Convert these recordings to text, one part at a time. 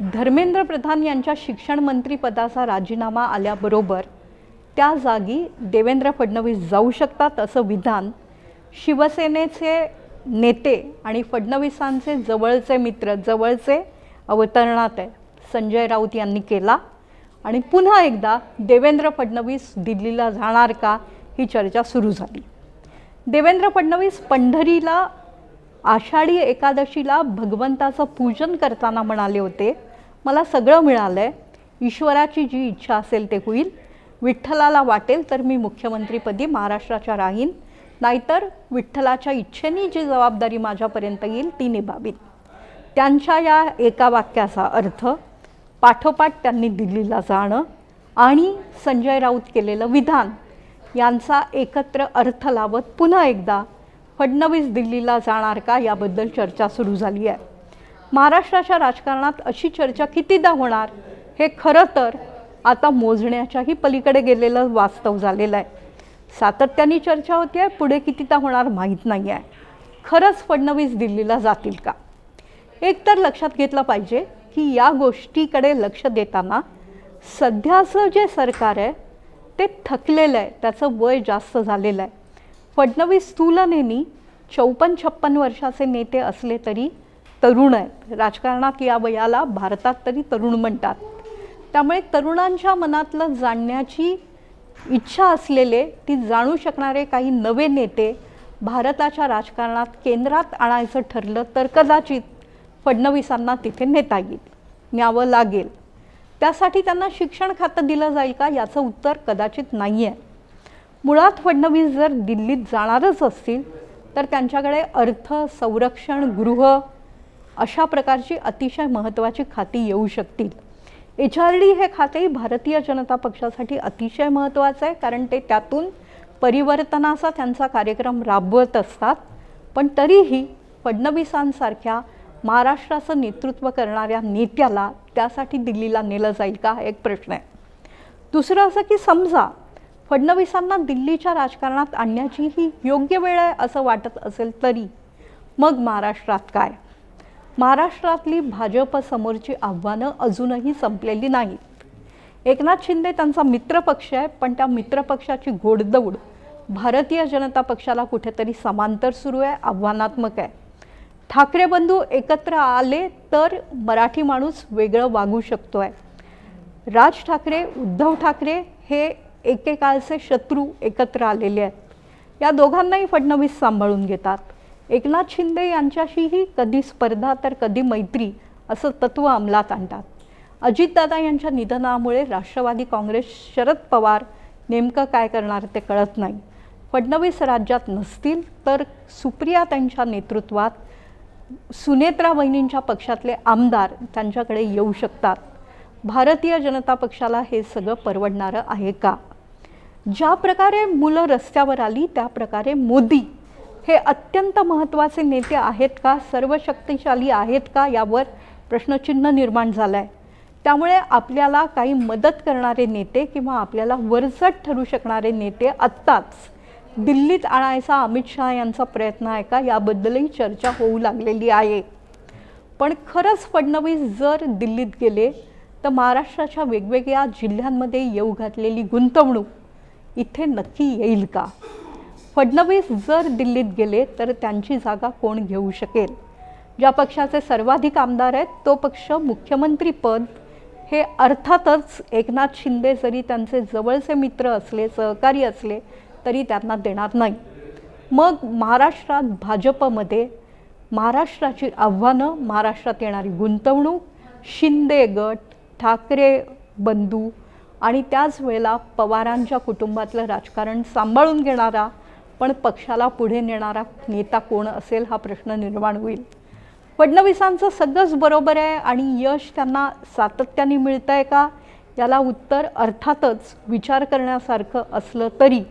धर्मेंद्र प्रधान यांच्या शिक्षण मंत्री पदाचा राजीनामा आल्याबरोबर त्या जागी देवेंद्र फडणवीस जाऊ शकतात असं विधान शिवसेनेचे नेते आणि फडणवीसांचे जवळचे मित्र, जवळचे अवतरणात आहे संजय राऊत यांनी केला। आणि पुन्हा एकदा देवेंद्र फडणवीस दिल्लीला जाणार का ही चर्चा सुरू झाली। देवेंद्र फडणवीस पंढरीला आषाढी एकादशीला भगवंताचं पूजन करताना म्हणाले होते, मला सगळं मिळालंय, ईश्वराची जी इच्छा असेल ते होईल, विठ्ठलाला वाटेल तर मी मुख्यमंत्रीपदी महाराष्ट्राच्या राहीन, नाहीतर विठ्ठलाच्या इच्छेने जी जबाबदारी माझ्यापर्यंत येईल ती निभावीन। त्यांच्या या एका वाक्याचा अर्थ पाठोपाठ त्यांनी दिल्लीला जाणं आणि संजय राऊत केलेलं विधान यांचा एकत्र अर्थ लावत पुन्हा एकदा फडणवीस दिल्लीला जाणार का याबद्दल चर्चा सुरू झाली आहे। महाराष्ट्राच्या राजकारणात अशी चर्चा कितीदा होणार हे खरं तर आता मोजण्याच्याही पलीकडे गेलेलं वास्तव झालेलं आहे। सातत्याने चर्चा होती आहे, पुढे कितीदा होणार माहीत नाही आहे। खरंच फडणवीस दिल्लीला जातील का? एक तर लक्षात घेतलं पाहिजे की या गोष्टीकडे लक्ष देताना सध्याचं जे सरकार आहे ते थकलेलं आहे, त्याचं वय जास्त झालेलं आहे। फडणवीस तुलनेने 54-56 वर्षाचे नेते असले तरी तरुण आहेत। राजकारणात या वयाला भारतात तरी तरुण म्हणतात। त्यामुळे तरुणांच्या मनातलं जाणण्याची इच्छा असलेले, ती जाणू शकणारे काही नवे नेते भारताच्या राजकारणात केंद्रात आणायचं ठरलं तर कदाचित फडणवीसांना तिथे नेता येईल, न्यावं लागेल। त्यासाठी त्यांना शिक्षण खातं दिलं जाईल का याचं उत्तर कदाचित नाही आहे। मुळात फडणवीस जर दिल्लीत जाणारच असतील तर त्यांच्याकडे अर्थ, संरक्षण, गृह अशा प्रकारची अतिशय महत्त्वाची खाती येऊ शकतील। HRD हे खातेही भारतीय जनता पक्षासाठी अतिशय महत्त्वाचं आहे, कारण ते त्यातून परिवर्तनाचा त्यांचा कार्यक्रम राबवत असतात। पण तरीही फडणवीसांसारख्या महाराष्ट्राचं नेतृत्व करणाऱ्या नेत्याला त्यासाठी दिल्लीला नेलं जाईल का हा एक प्रश्न आहे। दुसरं असं की समजा फडणवीसांना दिल्लीच्या राजकारणात आणण्याची ही योग्य वेळ आहे असं वाटत असेल तरी मग महाराष्ट्रात काय? महाराष्ट्रातली भाजप समोरची आव्हानं अजूनही संपलेली नाहीत। एकनाथ शिंदे त्यांचा मित्रपक्ष आहे, पण त्या मित्रपक्षाची घोडदौड भारतीय जनता पक्षाला कुठेतरी समांतर सुरू आहे, आव्हानात्मक आहे। ठाकरे बंधू एकत्र आले तर मराठी माणूस वेगळं वागू शकतोय। राज ठाकरे, उद्धव ठाकरे हे एकेकाळचे शत्रू एकत्र आलेले आहेत। या दोघांनाही फडणवीस सांभाळून घेतात। एकनाथ शिंदे यांच्याशीही कधी स्पर्धा तर कधी मैत्री असं तत्त्व अंमलात आणतात। अजितदादा यांच्या निधनामुळे राष्ट्रवादी काँग्रेस, शरद पवार नेमकं काय करणार ते कळत नाही। फडणवीस राज्यात नसतील तर सुप्रिया त्यांच्या नेतृत्वात सुनेत्रा वहिनींच्या पक्षातले आमदार त्यांच्याकडे येऊ शकतात। भारतीय जनता पक्षाला हे सगळं परवडणारं आहे का? ज्या प्रकारे मुलं रस्त्यावर आली त्या प्रकारे मोदी हे अत्यंत महत्त्वाचे नेते आहेत का, सर्वशक्तिशाली आहेत का यावर प्रश्नचिन्ह निर्माण झालं आहे। त्यामुळे आपल्याला काही मदत करणारे नेते किंवा आपल्याला वरचढ ठरू शकणारे नेते आत्ताच दिल्लीत आणायचा अमित शहा यांचा प्रयत्न आहे का याबद्दलही चर्चा होऊ लागलेली आहे। पण खरंच फडणवीस जर दिल्लीत गेले तर महाराष्ट्राच्या वेगवेगळ्या जिल्ह्यांमध्ये येऊ घातलेली गुंतवणूक इथे नक्की येईल का? फडणवीस जर दिल्लीत गेले तर त्यांची जागा कोण घेऊ शकेल? ज्या पक्षाचे सर्वाधिक आमदार आहेत तो पक्ष मुख्यमंत्रीपद हे अर्थातच एकनाथ शिंदे जरी त्यांचे जवळचे मित्र असले, सहकारी असले तरी त्यांना देणार नाही। मग महाराष्ट्रात भाजपमध्ये महाराष्ट्राची आव्हानं, महाराष्ट्रात येणारी गुंतवणूक, शिंदे गट, ठाकरे बंधू आणि त्याच वेळेला पवारांच्या कुटुंबातलं राजकारण सांभाळून घेणारा पण पक्षाला पुढे नेणारा नेता कोण असेल हा प्रश्न निर्माण होईल। फडणवीसांचं सगळंच बरोबर आहे आणि यश त्यांना सातत्याने मिळतं आहे का याला उत्तर अर्थातच विचार करण्यासारखं असलं तरी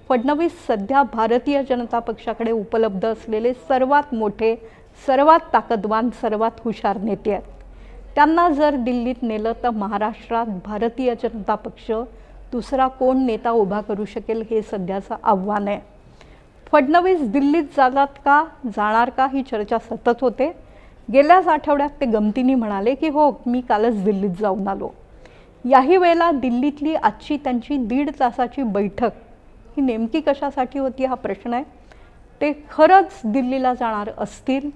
फडणवीस सध्या भारतीय जनता पक्षाकडे उपलब्ध असलेले सर्वात मोठे, सर्वात ताकदवान, सर्वात हुशार नेते आहेत। त्यांना जर दिल्लीत नेलं तर महाराष्ट्रात भारतीय जनता पक्ष दुसरा कोण नेता उभा करू शकेल हे सध्याचं आव्हान आहे। फडणवीस दिल्लीत जाणार का ही चर्चा सतत होते। गेल्याच आठवड्यात ते गमतीने म्हणाले की हो, मी कालच दिल्लीत जाऊन आलो. याही वेळेला दिल्लीतली आजची त्यांची 1.5 तासाची बैठक ही नेमकी कशासाठी होती हा प्रश्न आहे. ते खरंच दिल्लीला जाणार असतील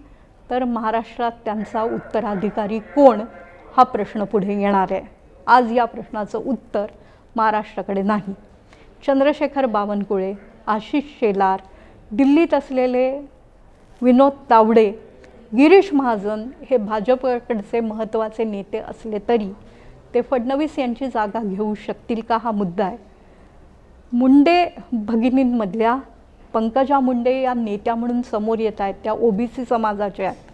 तर महाराष्ट्रात त्यांचा उत्तराधिकारी कोण हा प्रश्न पुढे येणार आहे. आज या प्रश्नाचं उत्तर महाराष्ट्राकडे नाही. चंद्रशेखर बावनकुळे, आशिष शेलार, दिल्लीत असलेले विनोद तावडे, गिरीश महाजन हे भाजपकडचे महत्त्वाचे नेते असले तरी ते फडणवीस यांची जागा घेऊ शकतील का हा मुद्दा आहे. मुंडे भगिनींमधल्या पंकजा मुंडे या नेत्या म्हणून समोर येत आहेत, त्या ओबीसी समाजाच्या आहेत,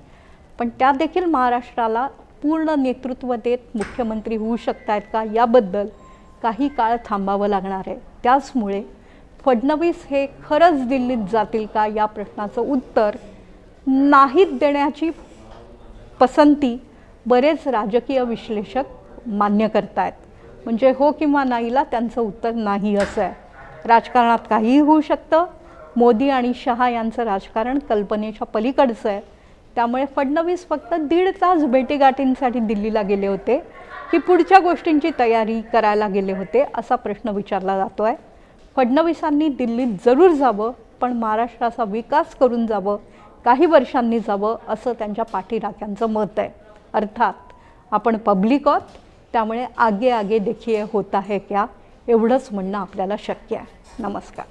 पण त्या देखील महाराष्ट्राला पूर्ण नेतृत्व देत मुख्यमंत्री होऊ शकत आहेत का याबद्दल काही काळ थांबावं लागणार आहे. त्याचमुळे फडणवीस हे खरंच दिल्लीत जातील का या प्रश्नाचं उत्तर नाहीत देण्याची पसंती बरेच राजकीय विश्लेषक मान्य करत आहेत. म्हणजे हो किंवा नाहीला त्यांचं उत्तर नाही असं आहे. राजकारणात काहीही होऊ शकतं. मोदी आणि शहा यांचं राजकारण कल्पनेच्या पलीकडचं आहे. त्यामुळे फडणवीस फक्त 1.5 तास भेटीगाठींसाठी दिल्लीला गेले होते की पुढच्या गोष्टींची तयारी करायला गेले होते असा प्रश्न विचारला जातो आहे. फडणवीसांनी दिल्लीत जरूर जावं, पण महाराष्ट्राचा विकास करून जावं, काही वर्षांनी जावं असं त्यांच्या पाठीराख्यांचं मत आहे. अर्थात आपण पब्लिक आहोत, त्यामुळे आगे आगे देखिए होता है क्या एवढंच म्हणणं आपल्याला शक्य आहे. नमस्कार.